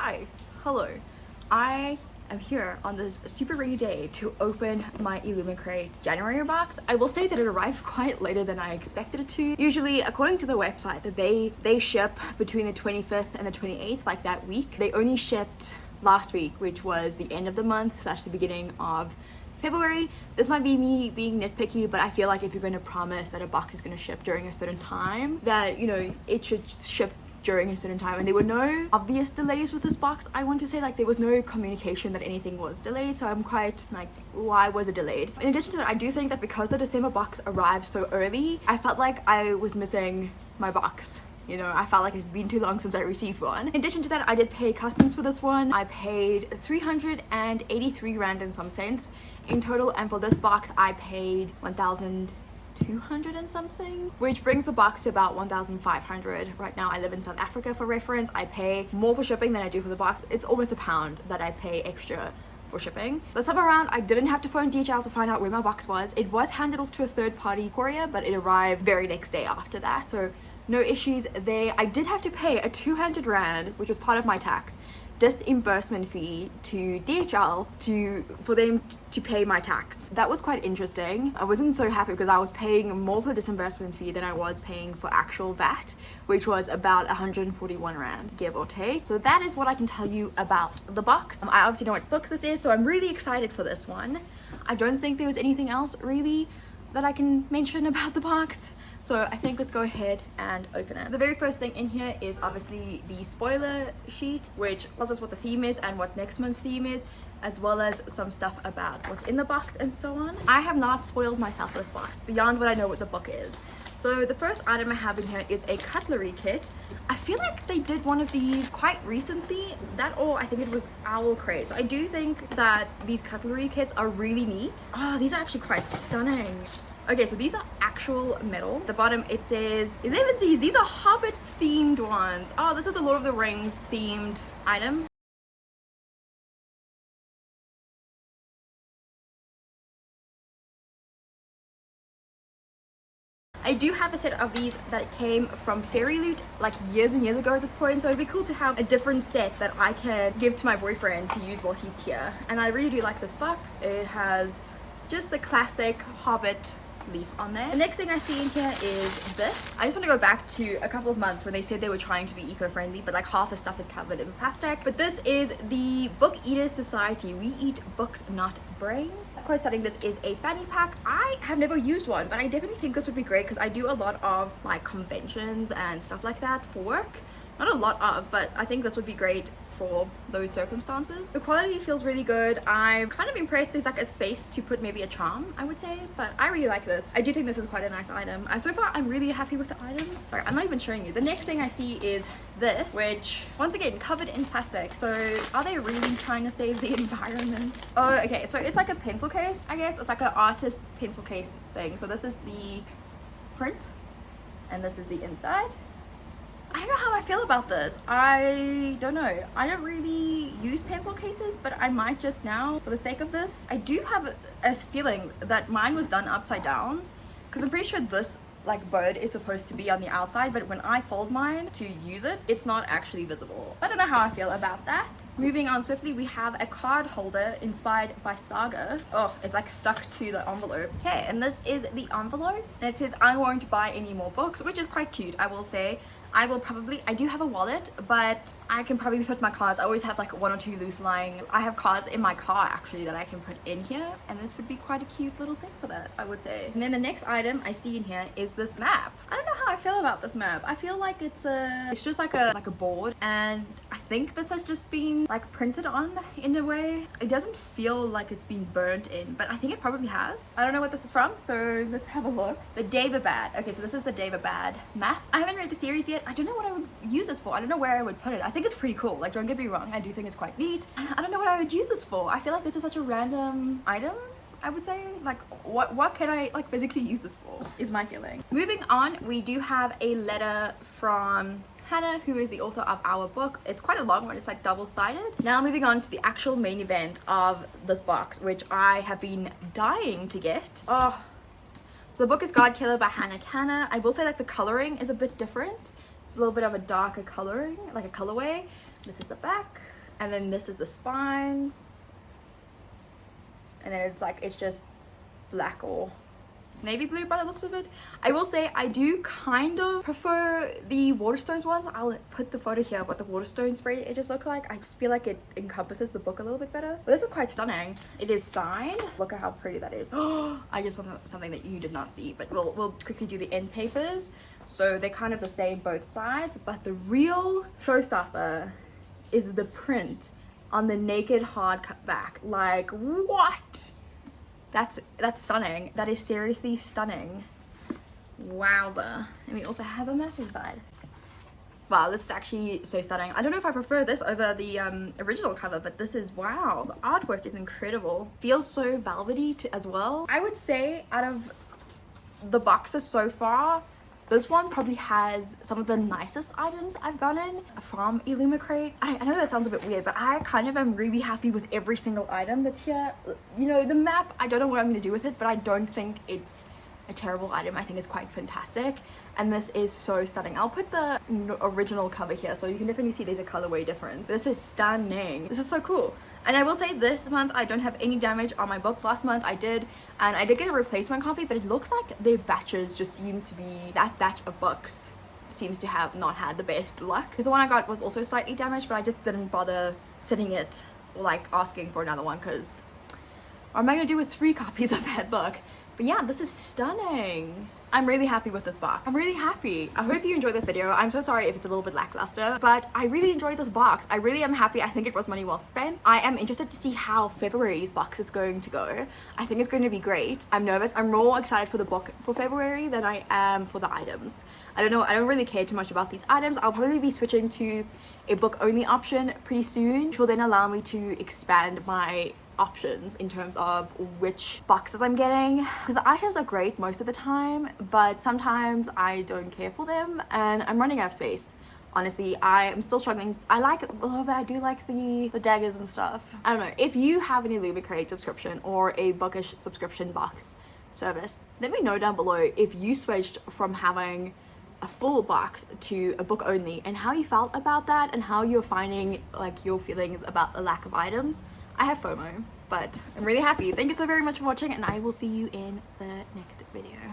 Hi, hello. I am here on this super rainy day to open my illumicrate January box. I will say that it arrived quite later than I expected it to. Usually, according to the website, that they ship between the 25th and the 28th, like that week. They only shipped last week, which was the end of the month / the beginning of February. This might be me being nitpicky, but I feel like if you're going to promise that a box is going to ship during a certain time, that, you know, it should ship during a certain time. And there were no obvious delays with this box. I want to say, like, there was no communication that anything was delayed, so I'm quite like, why was it delayed? In addition to that, I do think that because the December box arrived so early, I felt like I was missing my box. You know, I felt like it had been too long since I received one. In addition to that, I did pay customs for this one. I paid 383 Rand and some cents in total, and for this box I paid 1,200 and something, which brings the box to about 1,500. Right now I live in South Africa, for reference. I pay more for shipping than I do for the box. It's almost £1 that I pay extra for shipping. This time around, I didn't have to phone DHL to find out where my box was. It was handed off to a third-party courier, but it arrived very next day after that, so no issues there. I did have to pay a 200 Rand, which was part of my tax, disbursement fee to DHL for them to pay my tax. That was quite interesting. I wasn't so happy because I was paying more for the disbursement fee than I was paying for actual VAT, which was about 141 Rand, give or take. So that is what I can tell you about the box. I obviously know what book this is, so I'm really excited for this one. I don't think there was anything else really that I can mention about the box, so I think let's go ahead and open it. The very first thing in here is obviously the spoiler sheet, which tells us what the theme is and what next month's theme is, as well as some stuff about what's in the box and so on. I have not spoiled myself this box beyond what I know what the book is. So the first item I have in here is a cutlery kit. I feel like they did one of these quite recently, that, or I think it was Owl Crate. So I do think that these cutlery kits are really neat. Oh, these are actually quite stunning. Okay, so these are actual metal. At the bottom it says 11 C's. These are Hobbit themed ones. Oh, this is the Lord of the Rings themed item. I do have a set of these that came from Fairy Loot like years and years ago at this point, so it'd be cool to have a different set that I can give to my boyfriend to use while he's here. And I really do like this box. It has just the classic Hobbit leaf on there. The next thing I see in here is this. I just want to go back to a couple of months when they said they were trying to be eco-friendly, but like half the stuff is covered in plastic. But this is the Book Eaters Society. We eat books, not brains. Quite studying, this is a fanny pack. I have never used one, but I definitely think this would be great because I do a lot of like conventions and stuff like that for work. Not a lot of, but I think this would be great for those circumstances. The quality feels really good. I'm kind of impressed there's like a space to put maybe a charm, I would say, but I really like this. I do think this is quite a nice item. So far I'm really happy with the items. Sorry, I'm not even showing you. The next thing I see is this, which once again covered in plastic. So are they really trying to save the environment? Oh, okay, so it's like a pencil case, I guess. It's like an artist pencil case thing. So this is the print and this is the inside. I don't know how I feel about this. I don't know. I don't really use pencil cases, but I might just now for the sake of this. I do have a feeling that mine was done upside down because I'm pretty sure this like bird is supposed to be on the outside, but when I fold mine to use it, it's not actually visible. I don't know how I feel about that. Moving on swiftly, we have a card holder inspired by Saga. Oh, it's like stuck to the envelope. Okay, and this is the envelope, and it says, "I won't buy any more books," which is quite cute, I will say. I do have a wallet, but I can probably put my cards. I always have like one or two loose lying. I have cards in my car actually that I can put in here, and this would be quite a cute little thing for that, I would say. And then the next item I see in here is this map. I don't know how I feel about this map. I feel like it's just like a board, and I think this has just been like printed on in a way. It doesn't feel like it's been burnt in, but I think it probably has. I don't know what this is from, so let's have a look. The Daevabad. Okay, so this is the Daevabad map. I haven't read the series yet. I don't know what I would use this for. I don't know where I would put it. I think it's pretty cool. Like, don't get me wrong, I do think it's quite neat. I don't know what I would use this for. I feel like this is such a random item, I would say. Like, what can I like physically use this for is my feeling. Moving on, we do have a letter from Hannah, who is the author of our book. It's quite a long one. It's like double-sided. Now moving on to the actual main event of this box, which I have been dying to get. Oh, so the book is God Killer by Hannah Kanner. I will say like the coloring is a bit different. It's a little bit of a darker coloring, like a colorway. This is the back. And then this is the spine. And then it's just black or navy blue by the looks of it. I will say I do kind of prefer the Waterstones ones. I'll put the photo here of what the Waterstone spray edges look like. I just feel like it encompasses the book a little bit better. But this is quite stunning. It is signed. Look at how pretty that is. Oh, I just saw something that you did not see, but we'll quickly do the end papers. So they're kind of the same both sides, but the real showstopper is the print on the naked hardback. Like, what? That's stunning. That is seriously stunning. Wowza. And we also have a map inside. Wow, this is actually so stunning. I don't know if I prefer this over the original cover, but this is, wow, the artwork is incredible. Feels so velvety as well. I would say out of the boxes so far, this one probably has some of the nicest items I've gotten from illumicrate. I know that sounds a bit weird, but I kind of am really happy with every single item that's here. You know, the map, I don't know what I'm going to do with it, but I don't think it's a terrible item. I think it's quite fantastic. And this is so stunning. I'll put the original cover here so you can definitely see there's a colorway difference. This is stunning. This is so cool. And I will say this month I don't have any damage on my book. Last month I did, and I did get a replacement copy, but it looks like the batches just seem to be, that batch of books seems to have not had the best luck. Because the one I got was also slightly damaged, but I just didn't bother sending it or like asking for another one, because what am I gonna do with 3 copies of that book? But yeah, this is stunning. I'm really happy with this box. I'm really happy. I hope you enjoyed this video. I'm so sorry if it's a little bit lackluster, but I really enjoyed this box. I really am happy. I think it was money well spent. I am interested to see how February's box is going to go. I think it's going to be great. I'm nervous. I'm more excited for the book for February than I am for the items. I don't know. I don't really care too much about these items. I'll probably be switching to a book only option pretty soon, which will then allow me to expand my options in terms of which boxes I'm getting, because the items are great most of the time, but sometimes I don't care for them and I'm running out of space. Honestly, I am still struggling. I like it, although I do like the daggers and stuff. I don't know, if you have an illumicrate subscription or a bookish subscription box service, let me know down below if you switched from having a full box to a book only and how you felt about that and how you're finding like your feelings about the lack of items. I have FOMO, but I'm really happy. Thank you so very much for watching, and I will see you in the next video.